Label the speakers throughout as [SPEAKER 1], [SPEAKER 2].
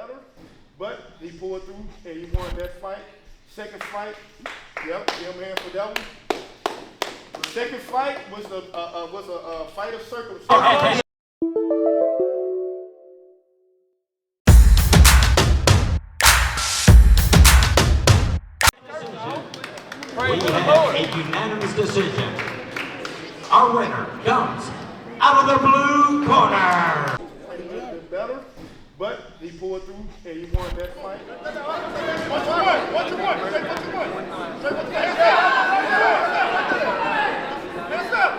[SPEAKER 1] better, but he pulled through and he won that fight. Second fight, yep, give him a hand for that one. The second fight was a fight of circumstance.
[SPEAKER 2] We have a unanimous decision. Our winner comes out of the blue corner.
[SPEAKER 1] A little bit better, but he pulled through and he won that fight. What you want? Hands up!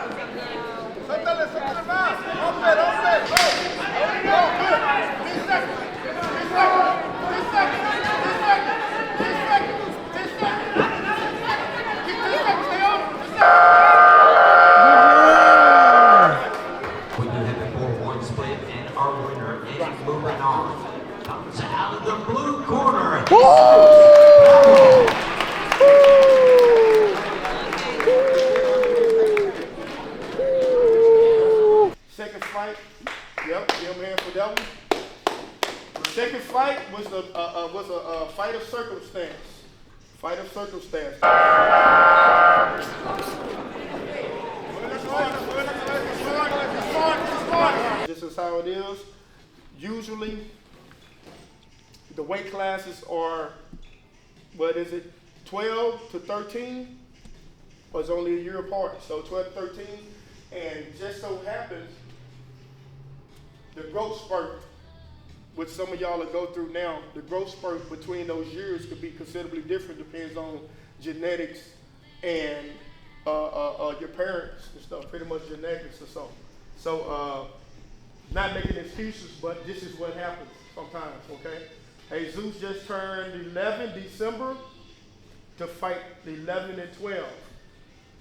[SPEAKER 1] Suéltale más. Hombre. 10 seconds. 10 seconds.
[SPEAKER 2] We do have a 4-1 split, and our winner is moving on. Comes out of the blue corner.
[SPEAKER 1] Second fight, yep, give him a hand for that one. The second fight was a fight of circumstance. Fight of circumstance. This is how it is. Usually, the weight classes are, 12 to 13, or it's only a year apart. So 12 to 13, and just so happens, the growth spurt, which some of y'all will go through now, the growth spurt between those years could be considerably different, depends on genetics and your parents and stuff, pretty much genetics or something. So, not making excuses, but this is what happens sometimes, okay? Jesus just turned 11 December to fight 11 and 12.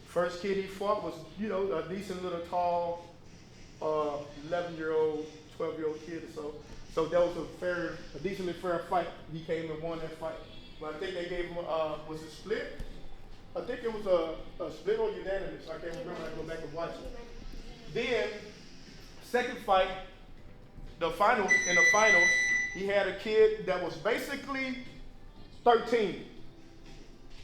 [SPEAKER 1] First kid he fought was, a decent little tall 11-year-old, 12-year-old kid or so. So that was a decently fair fight. He came and won that fight. But I think they gave him, was it split? I think it was a split or unanimous. I can't remember. I go back and watch it. Then, second fight, in the finals, he had a kid that was basically 13.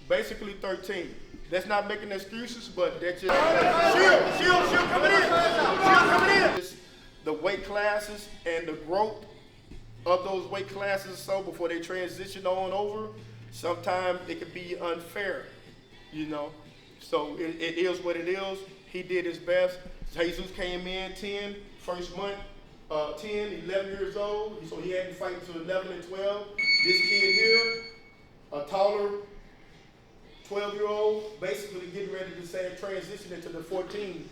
[SPEAKER 1] Basically 13. That's not making excuses, but that's just... Shield coming in! Shield coming in! The weight classes and the growth of those weight classes, so before they transition on over, sometimes it can be unfair, So it is what it is. He did his best. Jesus came in 10, first month, 10, 11 years old, so he had to fight until 11 and 12. This kid here, a taller 12-year-old, basically getting ready to say transition into the 14,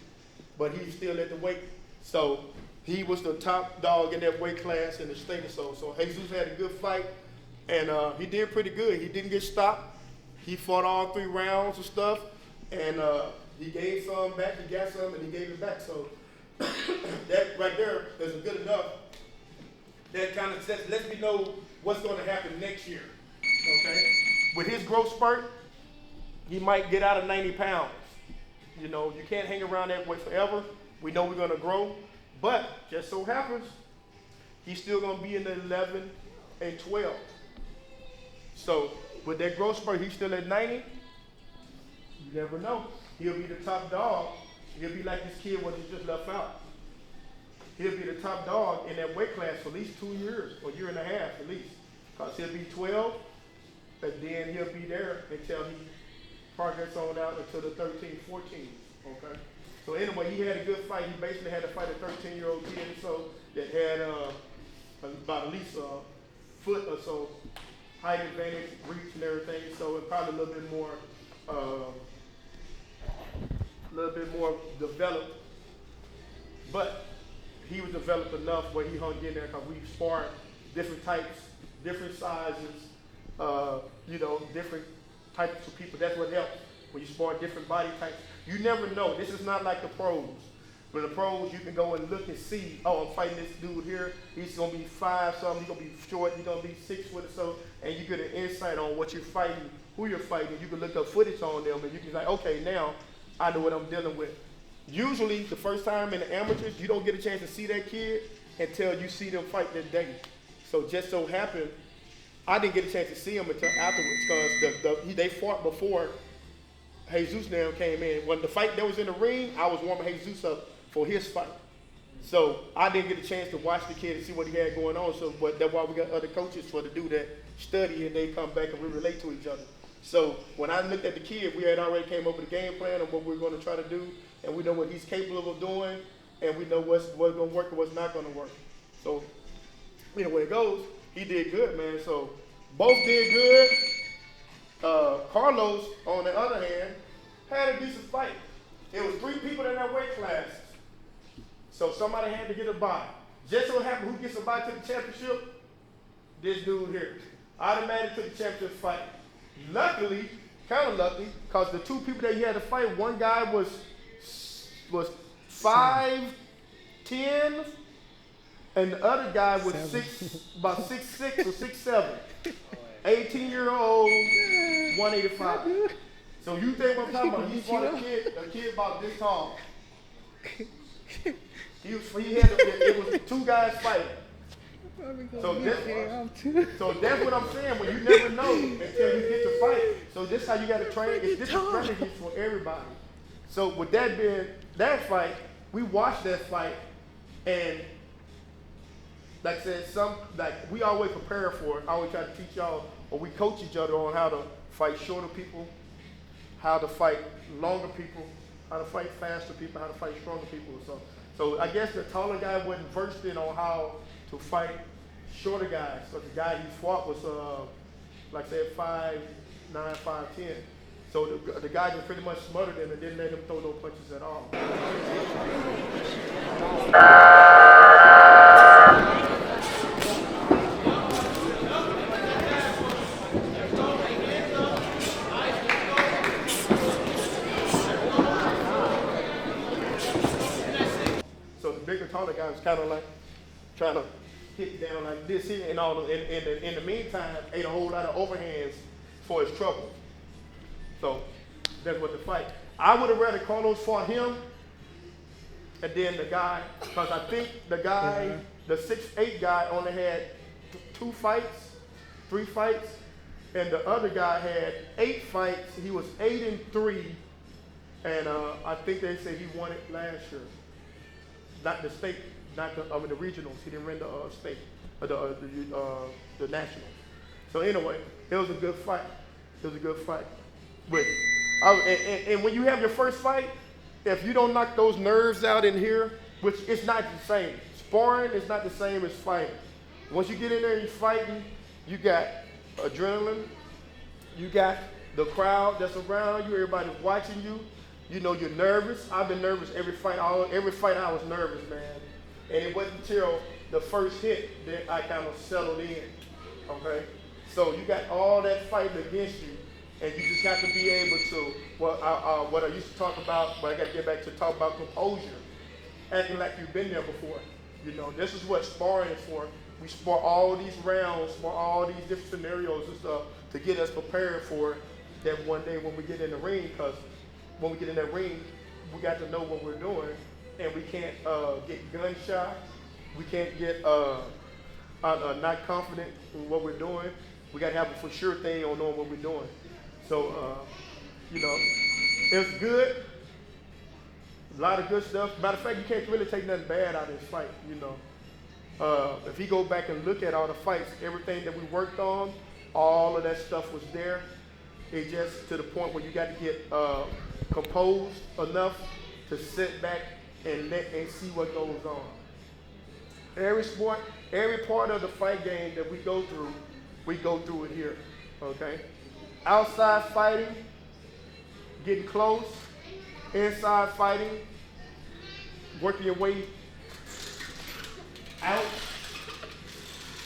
[SPEAKER 1] but he's still at the weight. So he was the top dog in that weight class in the state or so. So Jesus had a good fight, and he did pretty good. He didn't get stopped. He fought all 3 rounds and stuff, and he gave some back, he got some, and he gave it back. So that right there is good enough. That kind of lets me know what's going to happen next year, okay? With his growth spurt, he might get out of 90 pounds. You can't hang around that weight forever. We know we're going to grow, but just so happens, he's still going to be in the 11 and 12. So with that growth spurt, he's still at 90. You never know. He'll be the top dog. He'll be like this kid was just left out. He'll be the top dog in that weight class for at least 2 years, or a year and a half at least. Because he'll be 12, and then he'll be there until he progress on out until the 13, 14, okay? So anyway, he had a good fight. He basically had to fight a 13-year-old kid so that had about at least a foot or so height advantage, reach and everything. So it probably a little bit more developed. But he was developed enough where he hung in there because we sparred different types, different sizes, different types of people. That's what helps when you spar different body types. You never know. This is not like the pros. With the pros, you can go and look and see, I'm fighting this dude here. He's going to be 5 something. He's going to be short. He's going to be 6 foot or so. And you get an insight on what you're fighting, who you're fighting. You can look up footage on them and you can say, okay, now I know what I'm dealing with. Usually, the first time in the amateurs, you don't get a chance to see that kid until you see them fight that day. So just so happened, I didn't get a chance to see him until afterwards because they fought before Jesus now came in. When the fight that was in the ring, I was warming Jesus up for his fight. So I didn't get a chance to watch the kid and see what he had going on. So but that's why we got other coaches for to do that study, and they come back and we relate to each other. So when I looked at the kid, we had already came up with a game plan of what we're going to try to do, and we know what he's capable of doing, and we know what's going to work and what's not going to work. So anyway, it goes. He did good, man. So both did good. Carlos, on the other hand, had a decent fight. It was 3 people in that weight class. So somebody had to get a bye. Just so happened who gets a bye to the championship? This dude here. Automatic to the championship fight. Luckily, kind of lucky, because the 2 people that he had to fight, one guy was 5'10", and the other guy was about 6'6" or 6'7". 18-year-old, 185. So you think what I'm talking about? He fought a kid about this tall. It was 2 guys fighting. So that's what I'm saying. When you never know until you get to fight. So this is how you got to train. It's different strategies for everybody. So with that being that fight, we watched that fight, and like I said, we always prepare for it. I always try to teach y'all, or we coach each other on how to fight shorter people, how to fight longer people, how to fight faster people, how to fight stronger people. So I guess the taller guy wasn't versed in on how to fight shorter guys. So the guy he fought was, like I said, 5'9", 5'10". So the guy was pretty much smothered him and didn't let him throw no punches at all. So the bigger, taller guy was kind of like trying to hit down like this here, and all. In the meantime, ate a whole lot of overhands for his trouble. So that's what the fight. I would have rather Carlos fought him, and then the guy, because I think the guy, the 6'8" guy, only had 3 fights, and the other guy had 8 fights. He was 8-3, and I think they said he won it last year. Not the state, not the regionals. He didn't win the state, the nationals. So anyway, it was a good fight. But and when you have your first fight, if you don't knock those nerves out in here, which it's not the same. Sparring is not the same as fighting. Once you get in there and you're fighting, you got adrenaline, you got the crowd that's around you, everybody's watching you. You know you're nervous. I've been nervous every fight. Every fight I was nervous, man. And it wasn't until the first hit that I kind of settled in. Okay? So you got all that fighting against you, and you just have to be able to, what I used to talk about, but I got to get back to talk about composure. Acting like you've been there before. You know, this is what sparring is for. We spar all these rounds, spar all these different scenarios and stuff to get us prepared for that one day when we get in the ring, because when we get in that ring, we got to know what we're doing, and we can't get gun shy. We can't get not confident in what we're doing. We got to have a for sure thing on knowing what we're doing. So, you know, it's good. A lot of good stuff. Matter of fact, you can't really take nothing bad out of this fight, you know. If you go back and look at all the fights, everything that we worked on, all of that stuff was there. It just to the point where you got to get composed enough to sit back and see what goes on. Every sport, every part of the fight game that we go through it here, okay? Outside fighting, getting close. Inside fighting, working your way out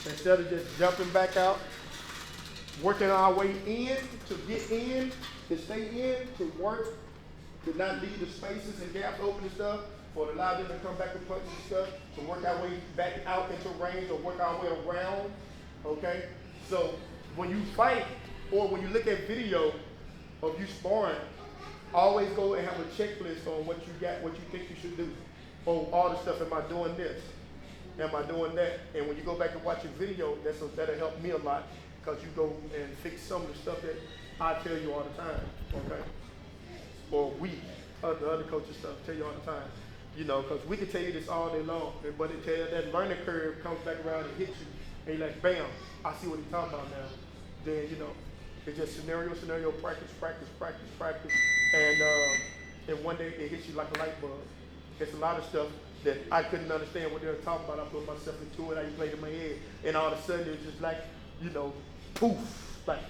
[SPEAKER 1] instead of just jumping back out. Working our way in, to get in, to stay in, to work, to not leave the spaces and gaps open and stuff, for to allow them to come back and punch and stuff, to work our way back out into range or work our way around, okay? So when you fight or when you look at video of you sparring, always go and have a checklist on what you got, what you think you should do. Oh, all the stuff, am I doing this? Am I doing that? And when you go back and watch your video, that'll help me a lot, because you go and fix some of the stuff that I tell you all the time, okay? Or we, the other coaches stuff, tell you all the time. You know, because we can tell you this all day long, but it tell you that learning curve comes back around and hits you, and you're like, bam, I see what he's talking about now. Then, you know, it's just scenario, practice, and one day it hits you like a light bulb. It's a lot of stuff that I couldn't understand what they were talking about. I put myself into it, I played in my head, and all of a sudden it's just like, you know, poof, like,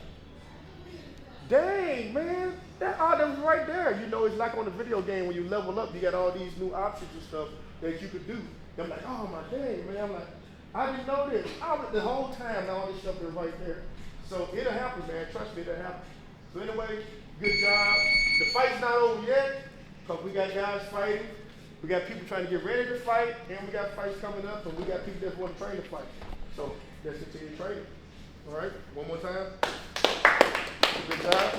[SPEAKER 1] dang, man, that was right there. You know, it's like on the video game when you level up, you got all these new options and stuff that you could do. And I'm like, oh my dang, man, I'm like, I didn't know this. The whole time, all this stuff is right there. So it'll happen, man, trust me, it'll happen. So anyway, good job. The fight's not over yet, because we got guys fighting. We got people trying to get ready to fight, and we got fights coming up, and we got people that want to train to fight. So let's continue training. All right, one more time. Good job.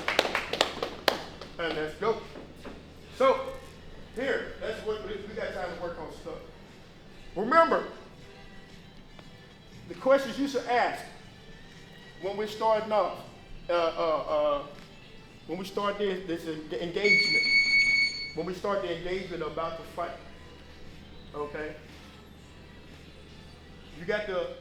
[SPEAKER 1] And let's go. So here, that's what we got time to work on stuff. Remember, the questions you should ask when we're starting off, when we start this engagement, when we start the engagement about the fight, okay? You got the